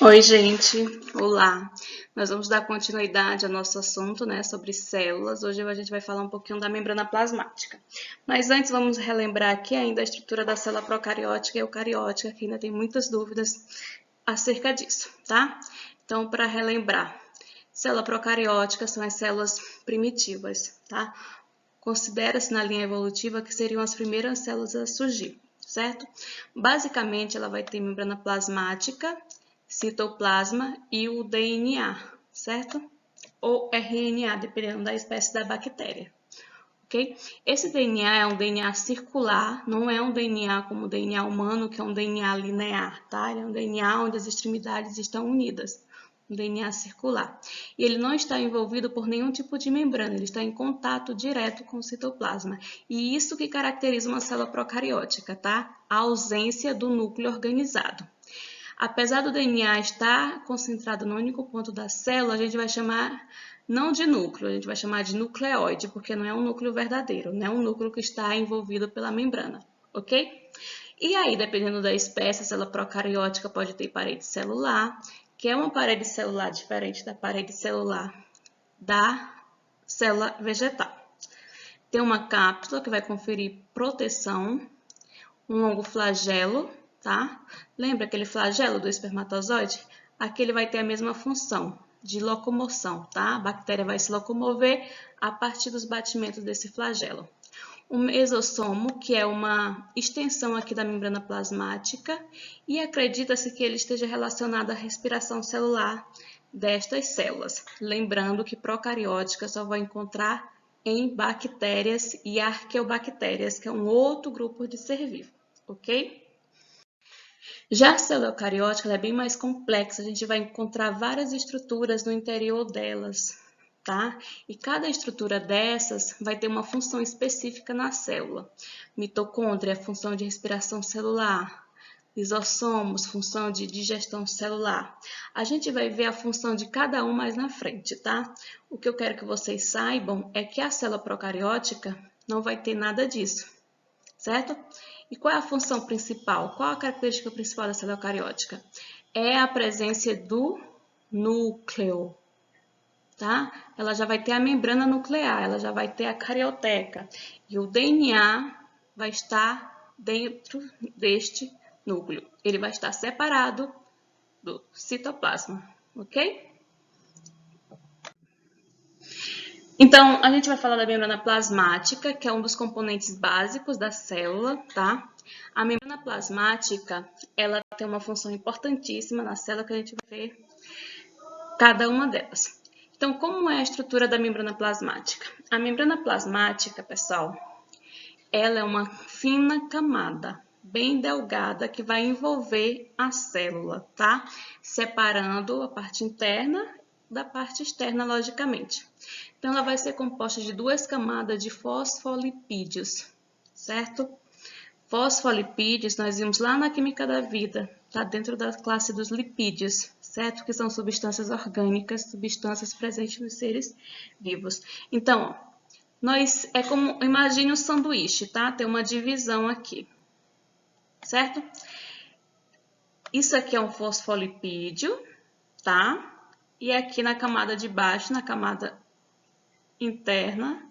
Oi, gente. Olá. Nós vamos dar continuidade ao nosso assunto, né, sobre células. Hoje a gente vai falar um pouquinho da membrana plasmática. Mas antes vamos relembrar aqui ainda a estrutura da célula procariótica e eucariótica, que ainda tem muitas dúvidas acerca disso, tá? Então, para relembrar, célula procariótica são as células primitivas, tá? Considera-se na linha evolutiva que seriam as primeiras células a surgir, certo? Basicamente, ela vai ter membrana plasmática, citoplasma e o DNA, certo? Ou RNA, dependendo da espécie da bactéria, ok? Esse DNA é um DNA circular, não é um DNA como o DNA humano, que é um DNA linear, tá? Ele é um DNA onde as extremidades estão unidas, um DNA circular. E ele não está envolvido por nenhum tipo de membrana, ele está em contato direto com o citoplasma. E isso que caracteriza uma célula procariótica, tá? A ausência do núcleo organizado. Apesar do DNA estar concentrado no único ponto da célula, a gente vai chamar não de núcleo, a gente vai chamar de nucleóide, porque não é um núcleo verdadeiro, não é um núcleo que está envolvido pela membrana, ok? E aí, dependendo da espécie, a célula procariótica pode ter parede celular, que é uma parede celular diferente da parede celular da célula vegetal. Tem uma cápsula que vai conferir proteção, um longo flagelo, tá? Lembra aquele flagelo do espermatozoide? Aqui ele vai ter a mesma função de locomoção, tá? A bactéria vai se locomover a partir dos batimentos desse flagelo. O mesossomo, que é uma extensão aqui da membrana plasmática, e acredita-se que ele esteja relacionado à respiração celular destas células. Lembrando que procariótica só vai encontrar em bactérias e arqueobactérias, que é um outro grupo de ser vivo, ok? Já a célula eucariótica é bem mais complexa, a gente vai encontrar várias estruturas no interior delas, tá? E cada estrutura dessas vai ter uma função específica na célula. Mitocôndria, função de respiração celular. Lisossomos, função de digestão celular. A gente vai ver a função de cada um mais na frente, tá? O que eu quero que vocês saibam é que a célula procariótica não vai ter nada disso, certo? E qual é a função principal? Qual a característica principal da célula eucariótica? É a presença do núcleo, tá? Ela já vai ter a membrana nuclear, ela já vai ter a carioteca. E o DNA vai estar dentro deste núcleo. Ele vai estar separado do citoplasma, ok? Então, a gente vai falar da membrana plasmática, que é um dos componentes básicos da célula, tá? A membrana plasmática, ela tem uma função importantíssima na célula que a gente vai ver cada uma delas. Então, como é a estrutura da membrana plasmática? A membrana plasmática, pessoal, ela é uma fina camada, bem delgada, que vai envolver a célula, tá? Separando a parte interna da parte externa, logicamente. Então, ela vai ser composta de duas camadas de fosfolipídios, certo? Fosfolipídios, nós vimos lá na química da vida, tá dentro da classe dos lipídios, certo? Que são substâncias orgânicas, substâncias presentes nos seres vivos. Então, é como, imagine um sanduíche, tá? Tem uma divisão aqui, certo? Isso aqui é um fosfolipídio, tá? E aqui na camada de baixo, na camada interna,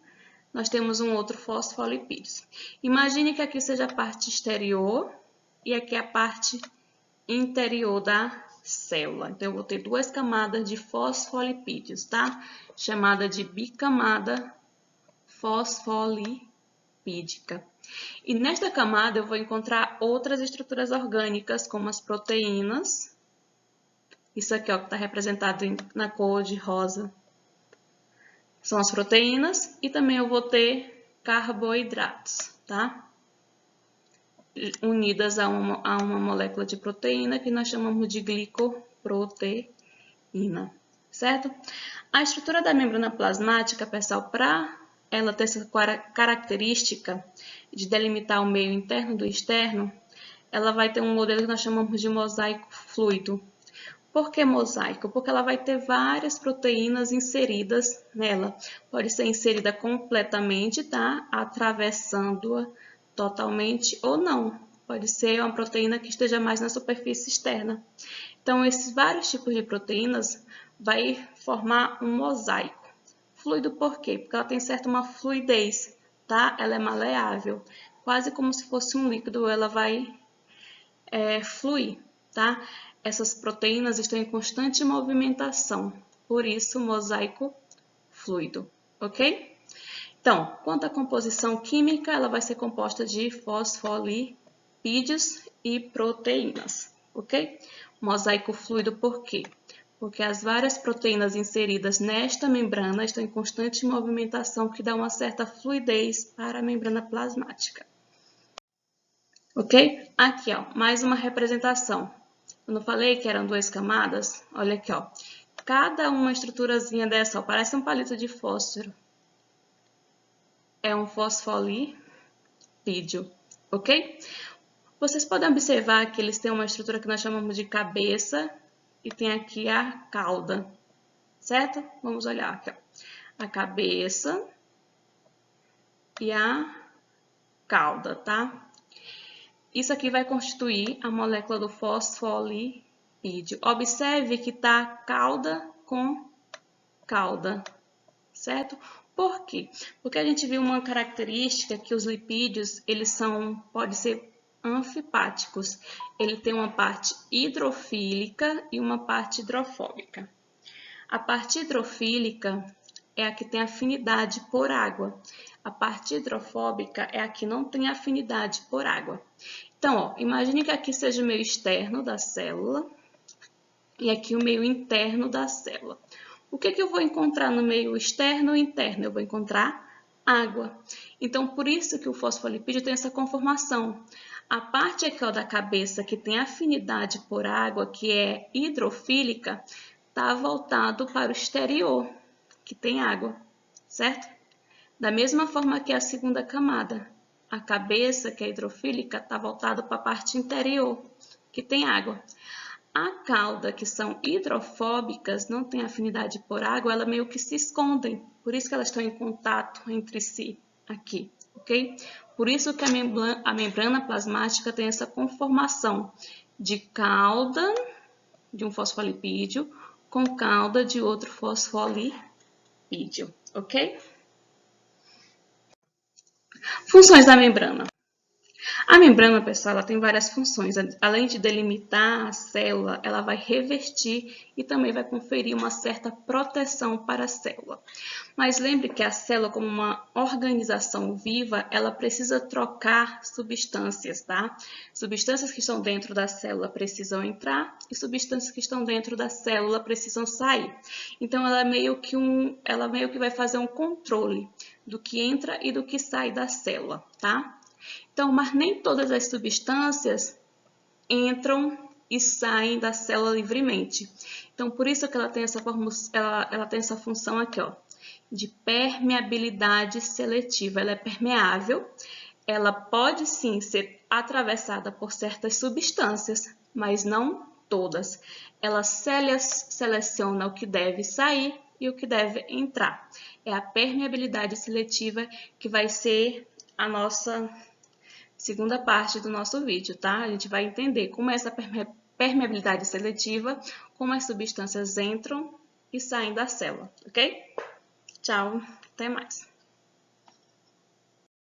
nós temos um outro fosfolipídio. Imagine que aqui seja a parte exterior e aqui a parte interior da célula. Então, eu vou ter duas camadas de fosfolipídios, tá? Chamada de bicamada fosfolipídica. E nesta camada eu vou encontrar outras estruturas orgânicas, como as proteínas. Isso aqui, ó, que está representado na cor de rosa. São as proteínas e também eu vou ter carboidratos, tá? Unidas a uma molécula de proteína que nós chamamos de glicoproteína, certo? A estrutura da membrana plasmática, pessoal, para ela ter essa característica de delimitar o meio interno do externo, ela vai ter um modelo que nós chamamos de mosaico fluido. Por que mosaico? Porque ela vai ter várias proteínas inseridas nela. Pode ser inserida completamente, tá? Atravessando-a totalmente ou não, pode ser uma proteína que esteja mais na superfície externa. Então, esses vários tipos de proteínas vai formar um mosaico. Fluido por quê? Porque ela tem certa uma fluidez, tá? Ela é maleável, quase como se fosse um líquido, ela vai fluir, tá? Essas proteínas estão em constante movimentação, por isso mosaico fluido, ok? Então, quanto à composição química, ela vai ser composta de fosfolipídios e proteínas, ok? Mosaico fluido por quê? Porque as várias proteínas inseridas nesta membrana estão em constante movimentação, que dá uma certa fluidez para a membrana plasmática. Ok? Aqui, ó, mais uma representação. Eu não falei que eram duas camadas? Olha aqui, ó. Cada uma estruturazinha dessa, ó, parece um palito de fósforo. É um fosfolipídio, ok? Vocês podem observar que eles têm uma estrutura que nós chamamos de cabeça e tem aqui a cauda, certo? Vamos olhar aqui, ó. A cabeça e a cauda, tá? Isso aqui vai constituir a molécula do fosfolipídio. Observe que tá cauda com cauda, certo? Por quê? Porque a gente viu uma característica que os lipídios, eles podem ser anfipáticos. Ele tem uma parte hidrofílica e uma parte hidrofóbica. A parte hidrofílica é a que tem afinidade por água. A parte hidrofóbica é a que não tem afinidade por água. Então, ó, imagine que aqui seja o meio externo da célula e aqui o meio interno da célula. O que eu vou encontrar no meio externo e interno? Eu vou encontrar água. Então, por isso que o fosfolipídio tem essa conformação. A parte aqui ó, da cabeça que tem afinidade por água, que é hidrofílica, está voltado para o exterior, que tem água, certo? Da mesma forma que a segunda camada, a cabeça, que é hidrofílica, está voltada para a parte interior, que tem água. A cauda, que são hidrofóbicas, não tem afinidade por água, elas meio que se escondem. Por isso que elas estão em contato entre si aqui, ok? Por isso que a membrana plasmática tem essa conformação de cauda de um fosfolipídio com cauda de outro fosfolipídio, ok? Funções da membrana. A membrana, pessoal, ela tem várias funções. Além de delimitar a célula, ela vai revestir e também vai conferir uma certa proteção para a célula. Mas lembre que a célula, como uma organização viva, ela precisa trocar substâncias, tá? Substâncias que estão dentro da célula precisam entrar e substâncias que estão dentro da célula precisam sair. Então, ela meio que vai fazer um controle do que entra e do que sai da célula, tá? Então, mas nem todas as substâncias entram e saem da célula livremente. Então, por isso que ela tem essa função aqui, ó, de permeabilidade seletiva. Ela é permeável, ela pode sim ser atravessada por certas substâncias, mas não todas. Ela seleciona o que deve sair e o que deve entrar. É a permeabilidade seletiva que vai ser a nossa segunda parte do nosso vídeo, tá? A gente vai entender como é essa permeabilidade seletiva, como as substâncias entram e saem da célula, ok? Tchau, até mais!